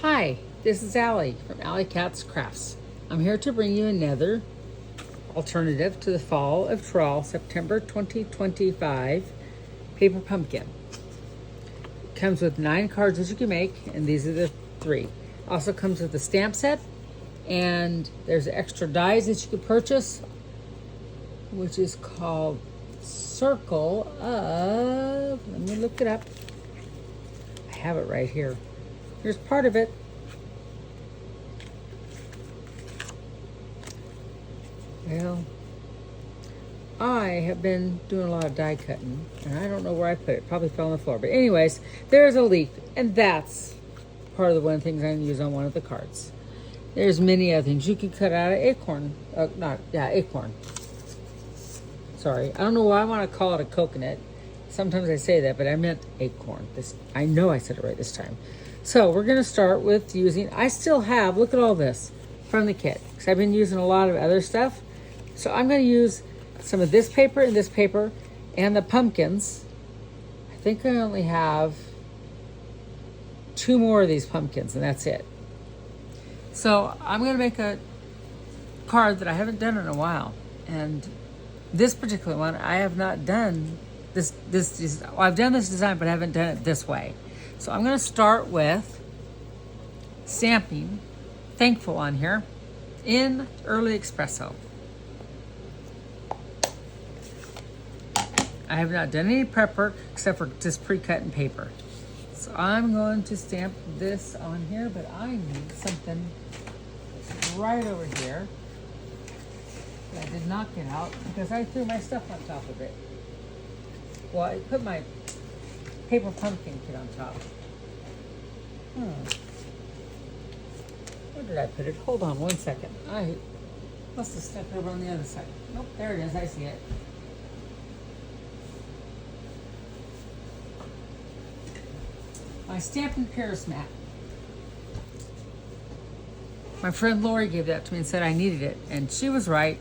Hi, this is Allie from Allie Cat's Crafts. I'm here to bring you another alternative to the Fall of Trawl September 2025 paper pumpkin. It comes with 9 cards that you can make, and these are the 3. Also comes with a stamp set, and there's extra dies that you can purchase, which is called Circle of, let me look it up. I have it right here. Here's part of it. Well, I have been doing a lot of die cutting, and I don't know where I put it. Probably fell on the floor. But anyways, there's a leaf, and that's part of the one of the things I'm going to use on one of the cards. There's many other things. You can cut out an acorn. Acorn. Sorry. I don't know why I want to call it a coconut. Sometimes I say that, but I meant acorn. I know I said it right this time. So we're going to start with using, I still have, look at all this from the kit, because I've been using a lot of other stuff. So I'm going to use some of this paper and the pumpkins. I think I only have 2 more of these pumpkins, and that's it. So I'm going to make a card that I haven't done in a while. And this particular one, I have not done I've done this design, but I haven't done it this way. So I'm going to start with stamping Thankful on here in Early Espresso. I have not done any prep work except for just pre-cut in paper. So I'm going to stamp this on here, but I need something right over here that I did not get out because I threw my stuff on top of it. Well, I put my paper pumpkin kit on top. Where did I put it? Hold on 1 second. I must have stepped over on the other side. Nope, there it is. I see it. My Stampin' Paris mat. My friend Lori gave that to me and said I needed it, and she was right.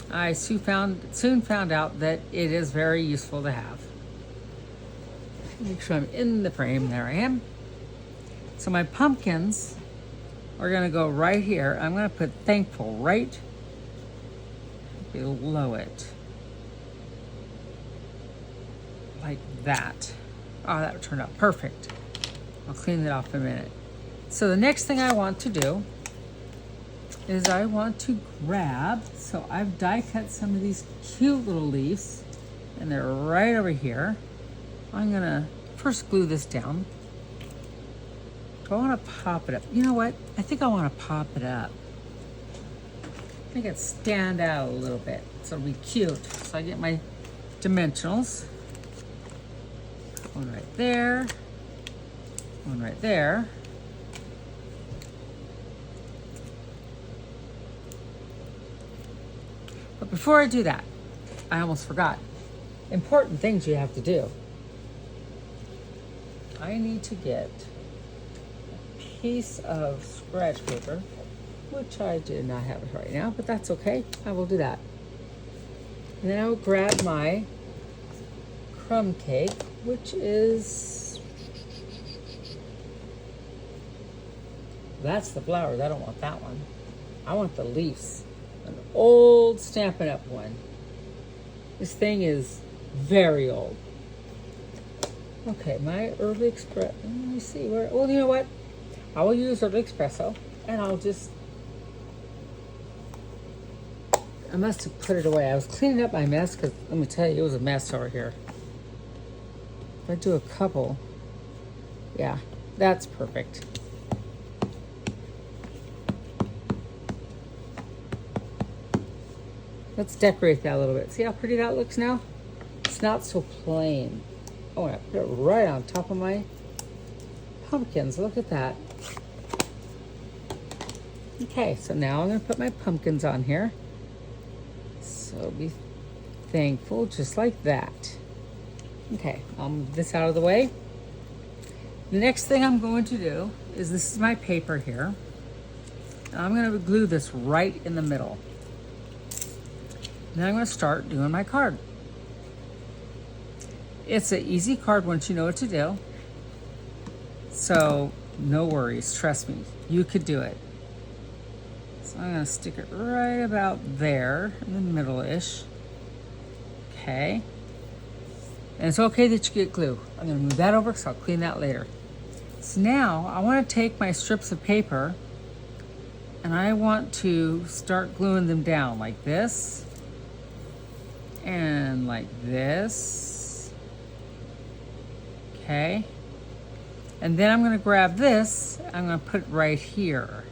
I soon found out that it is very useful to have. Make sure I'm in the frame. There I am. So my pumpkins are going to go right here. I'm going to put Thankful right below it. Like that. Oh, that turned out perfect. I'll clean it off in a minute. So the next thing I want to do is I want to grab, so I've die cut some of these cute little leaves, and they're right over here. I'm gonna first glue this down. Do I want to pop it up? You know what? I think I want to pop it up. Make it stand out a little bit, so it'll be cute. So I get my dimensionals. One right there, one right there. But before I do that, I almost forgot. Important things you have to do. I need to get a piece of scratch paper, which I do not have it right now, but that's okay. I will do that. And then I will grab my crumb cake, which is, that's the flowers. I don't want that one. I want the leaves. An old Stampin' Up! One. This thing is very old. Okay, my Early Express. Let me see where. Well, you know what? I will use Early Espresso, and I'll just. I must have put it away. I was cleaning up my mess because let me tell you, it was a mess over here. If I do a couple, yeah, that's perfect. Let's decorate that a little bit. See how pretty that looks now? It's not so plain. Oh, I put it right on top of my pumpkins. Look at that. Okay, so now I'm going to put my pumpkins on here. So be thankful, just like that. Okay, I'll move this out of the way. The next thing I'm going to do is, this is my paper here. I'm going to glue this right in the middle. Then I'm going to start doing my card. It's an easy card once you know what to do. So No worries, trust me, you could do it. So I'm gonna stick it right about there, in the middle-ish. Okay. And it's okay that you get glue. I'm gonna move that over because I'll clean that later. So now I wanna take my strips of paper and I want to start gluing them down like this and like this. Okay. And then I'm gonna grab this, I'm gonna put it right here.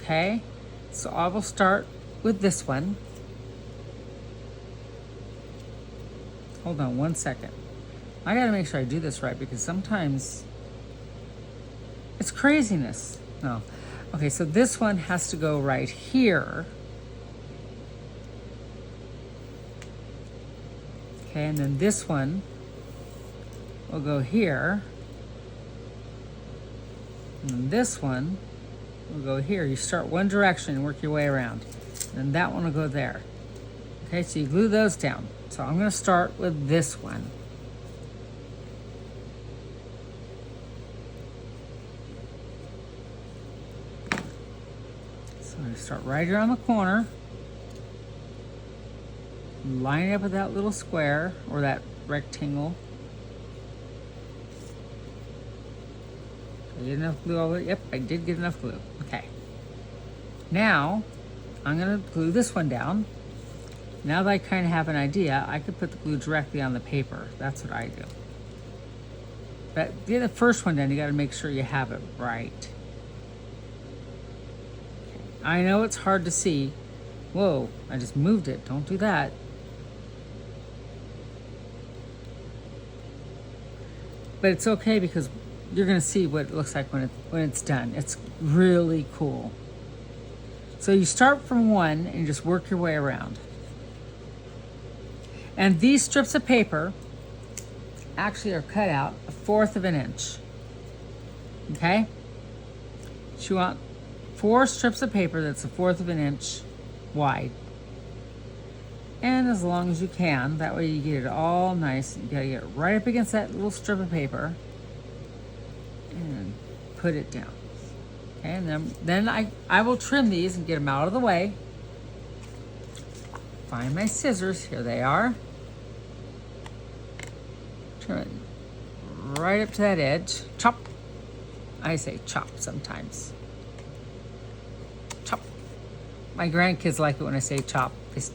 Okay, so I will start with this one. Hold on one second. I gotta make sure I do this right because sometimes it's craziness. No. Okay, so this one has to go right here. Okay, and then this one will go here. And then this one will go here. You start one direction and work your way around. And that one will go there. Okay, so you glue those down. So I'm gonna start with this one. So I'm gonna start right here on the corner. Line it up with that little square or that rectangle. Did I get enough glue all the way? Yep, I did get enough glue. Okay. Now, I'm gonna glue this one down. Now that I kind of have an idea, I could put the glue directly on the paper. That's what I do. But get the first one done, you gotta make sure you have it right. Okay. I know it's hard to see. Whoa, I just moved it. Don't do that. But it's okay because you're gonna see what it looks like when it's done. It's really cool. So you start from one and just work your way around. And these strips of paper actually are cut out 1/4 of an inch. Okay? So you want 4 strips of paper that's 1/4 of an inch wide. And as long as you can, that way you get it all nice. You gotta get it right up against that little strip of paper and put it down. Okay, and then I will trim these and get them out of the way. Find my scissors, here they are. Trim it right up to that edge. Chop. I say chop sometimes. Chop. My grandkids like it when I say chop.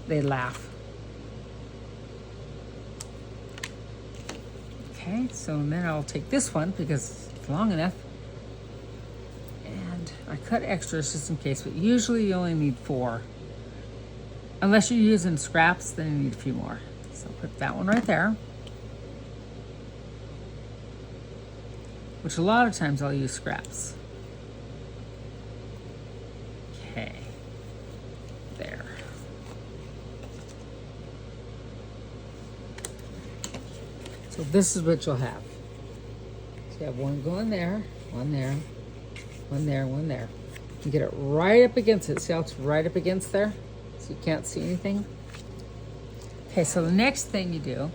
They laugh. Okay, so then I'll take this one because it's long enough. And I cut extras just in case, but usually you only need 4. Unless you're using scraps, then you need a few more. So put that one right there. Which a lot of times I'll use scraps. Okay. There. So this is what you'll have. So you have one going there, one there, one there, one there. You get it right up against it. See how it's right up against there? So you can't see anything. Okay, so the next thing you do,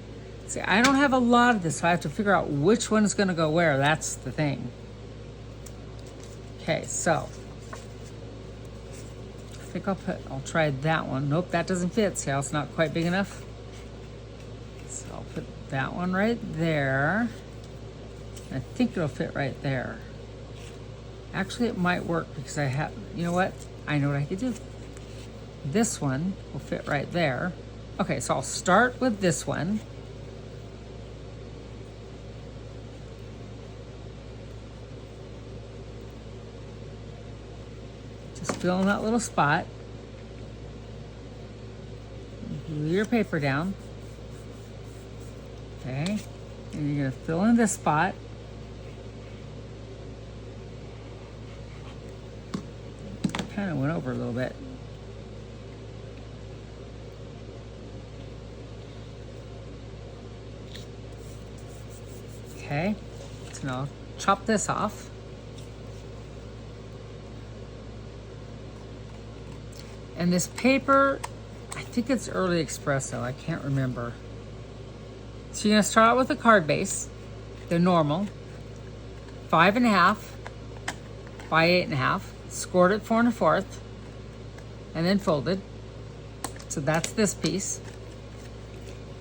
see, I don't have a lot of this, so I have to figure out which one is gonna go where. That's the thing. Okay, so I think I'll try that one. Nope, that doesn't fit. See how it's not quite big enough? So I'll put that one right there. I think it'll fit right there. Actually, it might work because I have, you know what? I know what I could do. This one will fit right there. Okay, so I'll start with this one. Just fill in that little spot. Glue your paper down. Okay, and you're gonna fill in this spot. Kind of went over a little bit. Okay, so now I'll chop this off. And this paper, I think it's Early Espresso, I can't remember. So you're gonna start out with a card base, the normal, 5 1/2. by 8.5, scored it 4 1/4, and then folded. So that's this piece.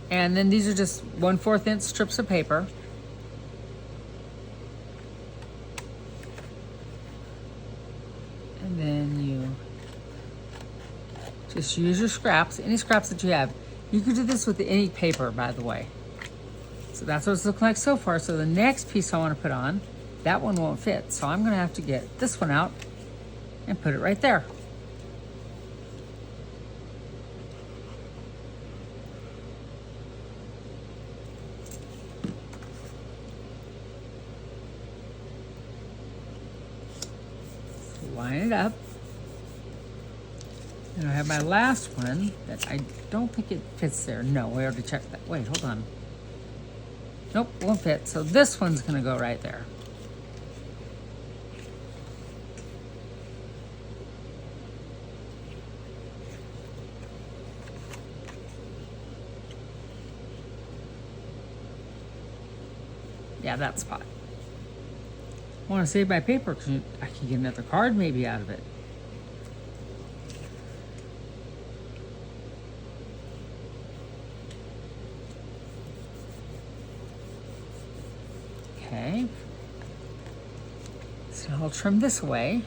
And then these are just 1/4 inch strips of paper. And then you just use your scraps, any scraps that you have. You could do this with any paper, by the way. So that's what it's looking like so far. So the next piece I want to put on, that one won't fit. So I'm going to have to get this one out and put it right there. Line it up. And I have my last one that I don't think it fits there. No, we already checked that. Wait, hold on. Nope, won't fit. So this one's gonna go right there. Yeah, that spot. I want to save my paper because I can get another card maybe out of it. Okay. So I'll trim this away.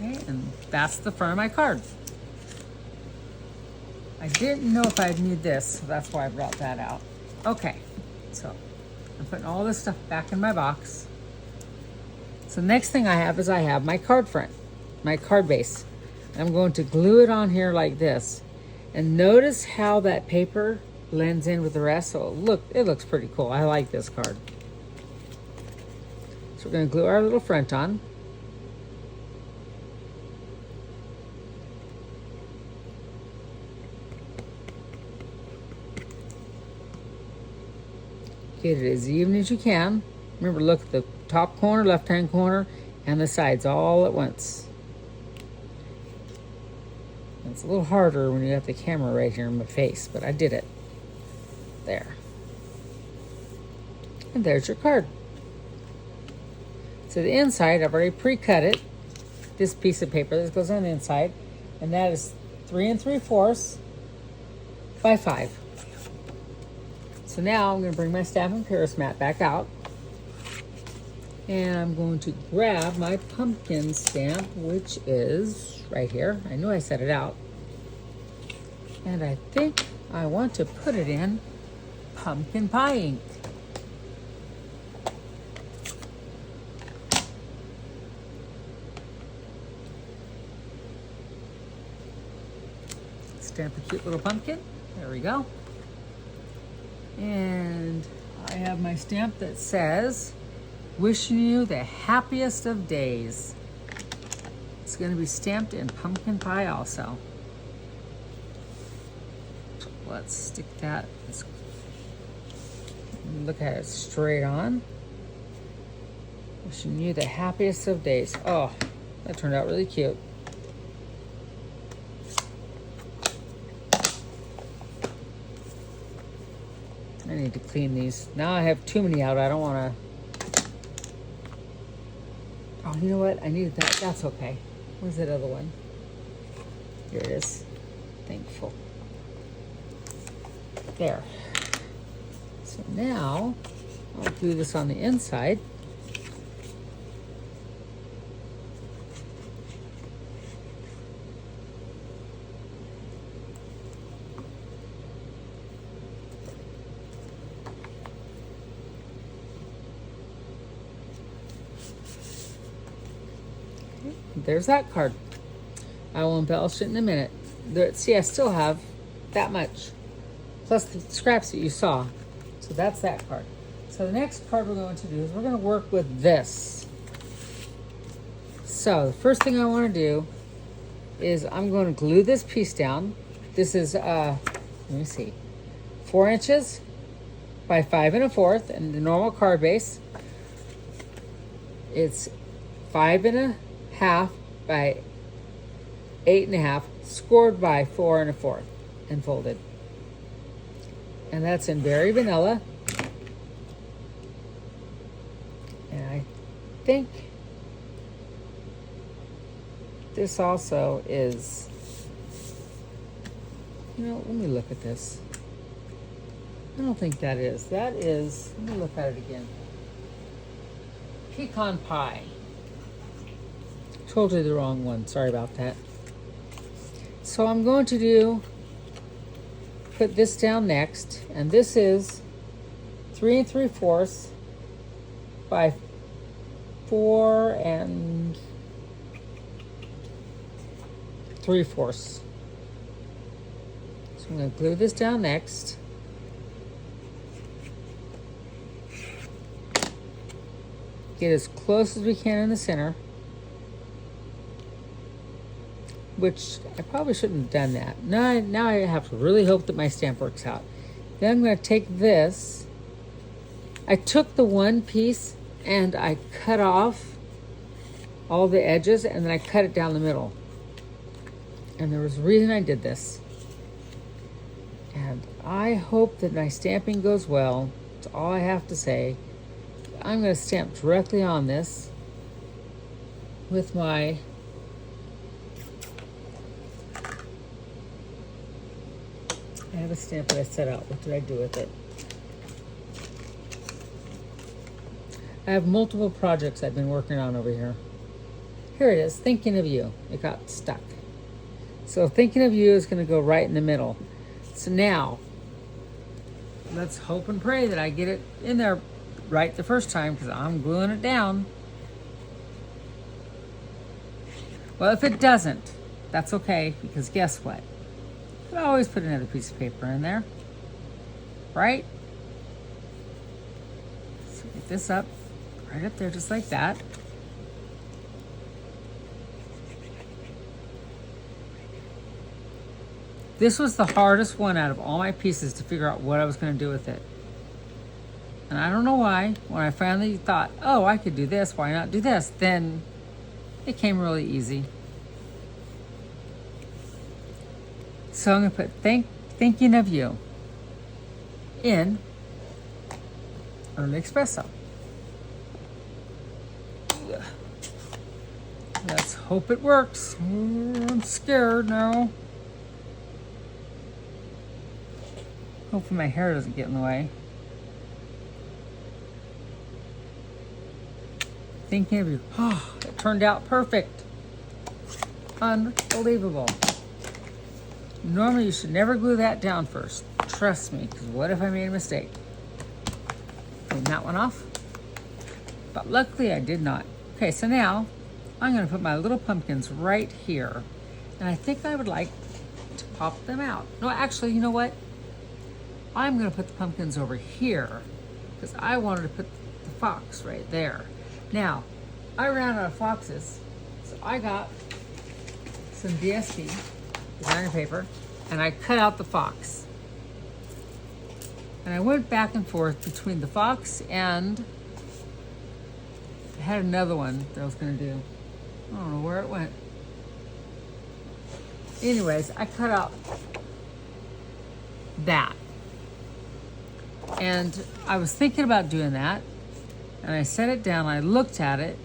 Okay, and that's the front of my card. I didn't know if I'd need this, so that's why I brought that out. Okay, so I'm putting all this stuff back in my box. So next thing I have is I have my card front, my card base. I'm going to glue it on here like this. And notice how that paper blends in with the rest. So look, it looks pretty cool. I like this card. So we're going to glue our little front on. Get it as even as you can. Remember, look at the top corner, left-hand corner, and the sides all at once. It's a little harder when you got the camera right here in my face, but I did it. There. And there's your card. So the inside, I've already pre-cut it. This piece of paper, this goes on the inside, and that is 3 3/4 by 5. So now I'm going to bring my Stampin' Paris mat back out. And I'm going to grab my pumpkin stamp, which is right here. I know I set it out. And I think I want to put it in pumpkin pie ink. Stamp a cute little pumpkin. There we go. And I have my stamp that says, wishing you the happiest of days. It's going to be stamped in pumpkin pie also. Let's stick that, let's look at it straight on. Wishing you the happiest of days. Oh, that turned out really cute. I need to clean these. Now I have too many out. I don't want to. Oh, you know what? I needed that. That's okay. Where's that other one? Here it is. Thankful. There. So now I'll do this on the inside. There's that card. I will embellish it in a minute. See, I still have that much, plus the scraps that you saw. So that's that card. So the next card we're going to do is we're going to work with this. So the first thing I want to do is I'm going to glue this piece down. This is, let me see, 4 inches by 5 1/4, and the normal card base, it's 5 1/2 by 8 1/2, scored by 4 1/4, and folded. And that's in Berry Vanilla. And I think this also is, let me look at this. I don't think that is. That is, let me look at it again. Pecan pie. Totally the wrong one. Sorry about that. So I'm going to put this down next, and this is 3 3/4 by 4 3/4. So I'm going to glue this down next. Get as close as we can in the center, which I probably shouldn't have done that. Now I have to really hope that my stamp works out. Then I'm going to take this. I took the one piece and I cut off all the edges, and then I cut it down the middle. And there was a reason I did this. And I hope that my stamping goes well. That's all I have to say. I'm going to stamp directly on this with my I have a stamp that I set out. What did I do with it? I have multiple projects I've been working on over here. Here it is, Thinking of You. It got stuck. So Thinking of You is going to go right in the middle. So now, let's hope and pray that I get it in there right the first time, because I'm gluing it down. Well, if it doesn't, that's okay, because guess what? You can always put another piece of paper in there, right? So get this up, right up there, just like that. This was the hardest one out of all my pieces to figure out what I was going to do with it. And I don't know why, when I finally thought, oh, I could do this, why not do this? Then it came really easy. So I'm going to put Thinking of You in Early Espresso. Let's hope it works. I'm scared now. Hopefully my hair doesn't get in the way. Thinking of You. Oh, it turned out perfect. Unbelievable. Normally you should never glue that down first. Trust me, because what if I made a mistake? Clean that one off. But luckily I did not. Okay, so now I'm going to put my little pumpkins right here. And I think I would like to pop them out. No, actually, you know what? I'm going to put the pumpkins over here, because I wanted to put the fox right there. Now, I ran out of foxes, so I got some DSP, designer paper, and I cut out the fox. And I went back and forth between the fox and I had another one that I was going to do. I don't know where it went. Anyways, I cut out that. And I was thinking about doing that. And I set it down, I looked at it,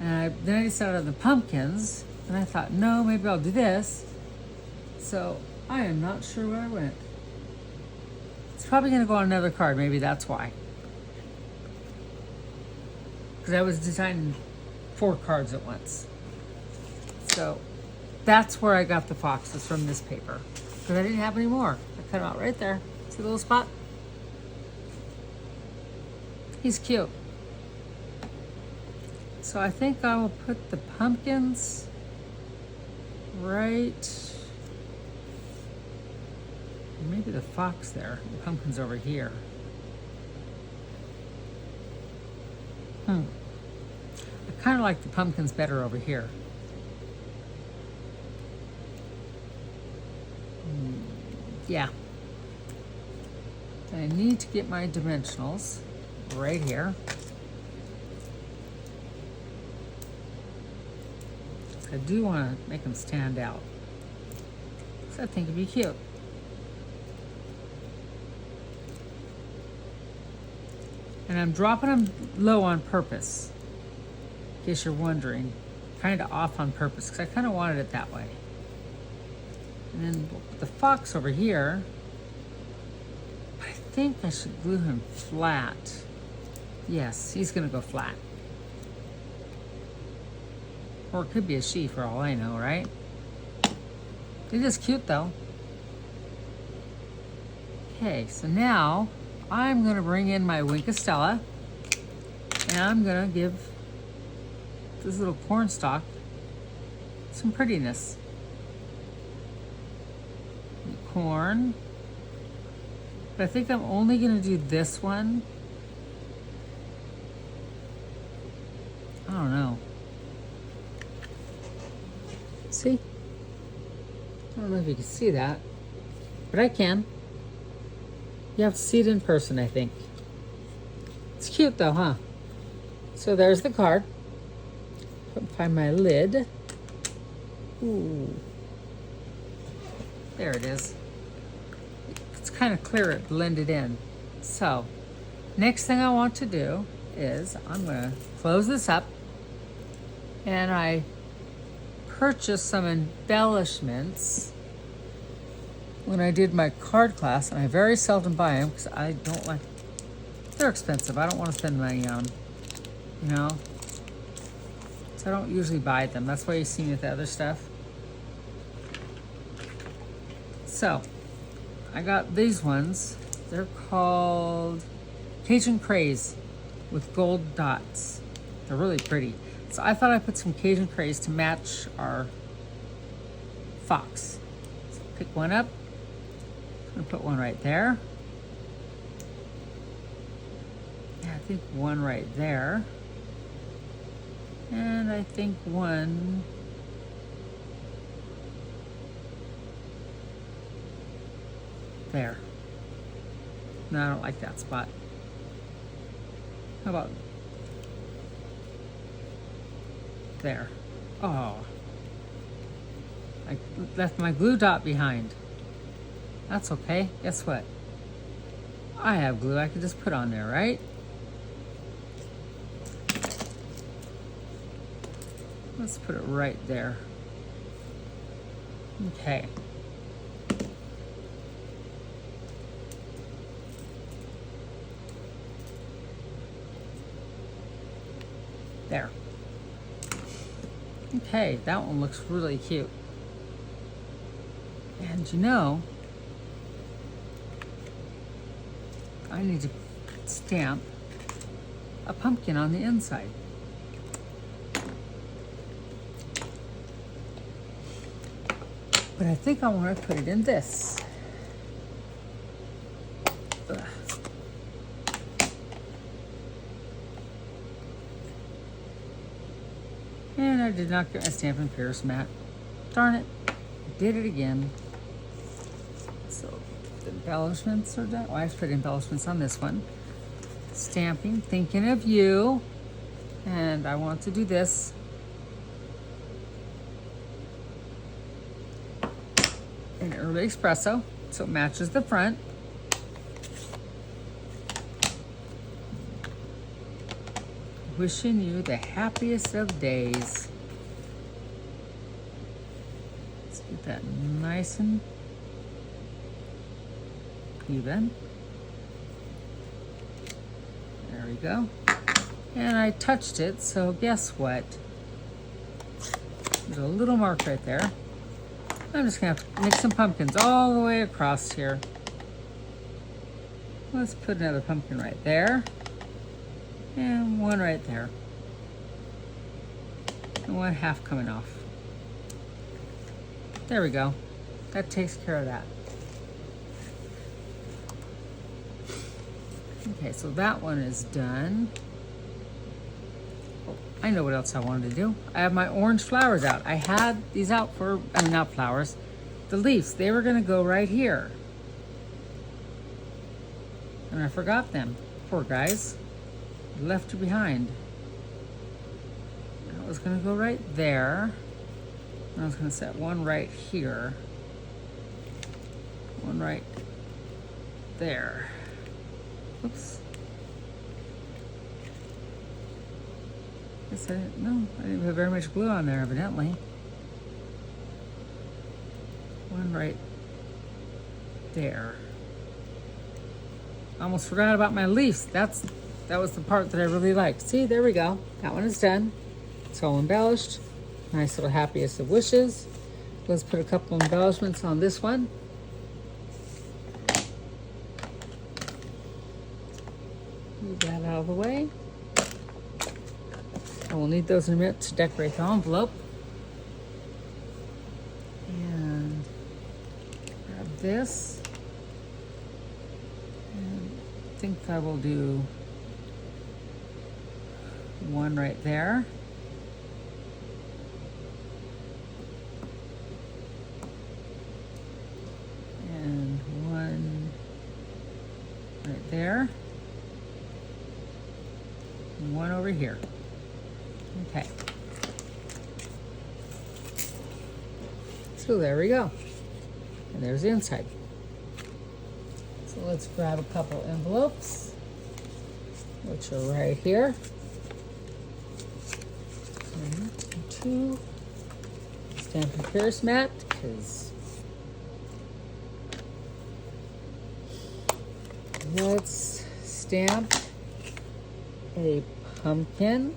and then I decided on the pumpkins, and I thought, no, maybe I'll do this. So I am not sure where I went. It's probably going to go on another card, maybe that's why. Because I was designing 4 cards at once. So that's where I got the foxes, from this paper. Because I didn't have any more. I cut them out right there. See the little spot? He's cute. So I think I will put the pumpkins right, maybe the fox there, the pumpkin's over here. I kind of like the pumpkins better over here. Yeah. I need to get my dimensionals right here. I do want to make them stand out. So I think it'd be cute. And I'm dropping them low on purpose, in case you're wondering. Kind of off on purpose, because I kind of wanted it that way. And then the fox over here, I think I should glue him flat. Yes, he's gonna go flat. Or it could be a she for all I know, right? It is cute though. Okay, so now I'm gonna bring in my Winkostella and I'm gonna give this little cornstalk some prettiness. Corn. But I think I'm only gonna do this one. I don't know. See? I don't know if you can see that, but I can. You have to see it in person, I think. It's cute though, huh? So there's the card. Find my lid. Ooh. There it is. It's kind of clear, it blended in. So, next thing I want to do is I'm gonna close this up, and I purchased some embellishments when I did my card class, and I very seldom buy them because I don't like, they're expensive. I don't want to spend money on them, you know? So I don't usually buy them. That's why you see me with the other stuff. So, I got these ones. They're called Cajun Craze with gold dots. They're really pretty. So I thought I'd put some Cajun Craze to match our fox. So pick one up. I'm gonna put one right there. Yeah, I think one right there. And I think one there. No, I don't like that spot. How about there? Oh, I left my glue dot behind. That's okay. Guess what? I have glue I could just put on there, right? Let's put it right there. Okay. There. Okay, that one looks really cute. And you know, I need to stamp a pumpkin on the inside. But I think I want to put it in this. Ugh. And I did not get my Stampin' Pierce mat. Darn it. Did it again. So the embellishments are done. Oh, I have to put embellishments on this one. Stamping, thinking of you. And I want to do this. An early espresso, so it matches the front. Wishing you the happiest of days. Let's get that nice and even. There we go. And I touched it, so guess what? There's a little mark right there. I'm just gonna have to make some pumpkins all the way across here. Let's put another pumpkin right there. And one right there. And one half coming off. There we go. That takes care of that. Okay, so that one is done. Oh, I know what else I wanted to do. I have my orange flowers out. I had these out for, I mean, not flowers, the leaves. They were gonna go right here. And I forgot them. Poor guys. Left you behind. I was gonna go right there. I was gonna set one right here. One right there. Oops. Guess I didn't, no, I didn't put very much glue on there evidently. One right there. Almost forgot about my leaves. That was the part that I really liked. See, there we go. That one is done. It's all embellished. Nice little happiest of wishes. Let's put a couple embellishments on this one. Move that out of the way. I will need those in a minute to decorate the envelope. And grab this. And I think I will do one right there. And one right there. And one over here. Okay. So there we go. And there's the inside. So let's grab a couple envelopes, which are right here. 1, 2. Stamp and Pierce mat, because let's stamp a pumpkin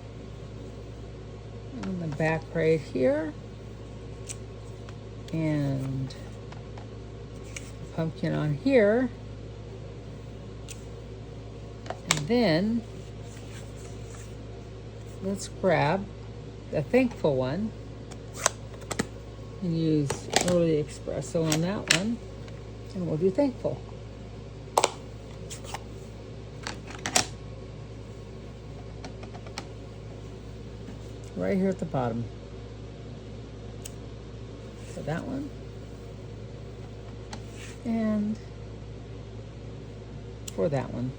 on the back right here, and a pumpkin on here, and then let's grab the thankful one and use early espresso on that one, and we'll do thankful. Right here at the bottom. So that one. And for that one.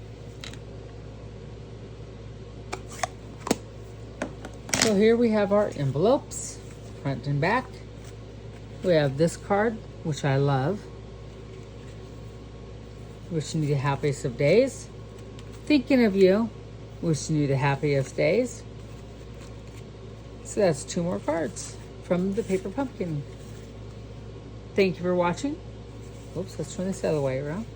So here we have our envelopes, front and back. We have this card, which I love. Wishing you the happiest of days. Thinking of you. Wishing you the happiest days. So that's 2 more cards from the paper pumpkin. Thank you for watching. Oops, let's turn this other way around.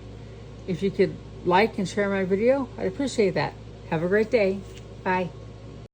If you could like and share my video, I'd appreciate that. Have a great day. Bye.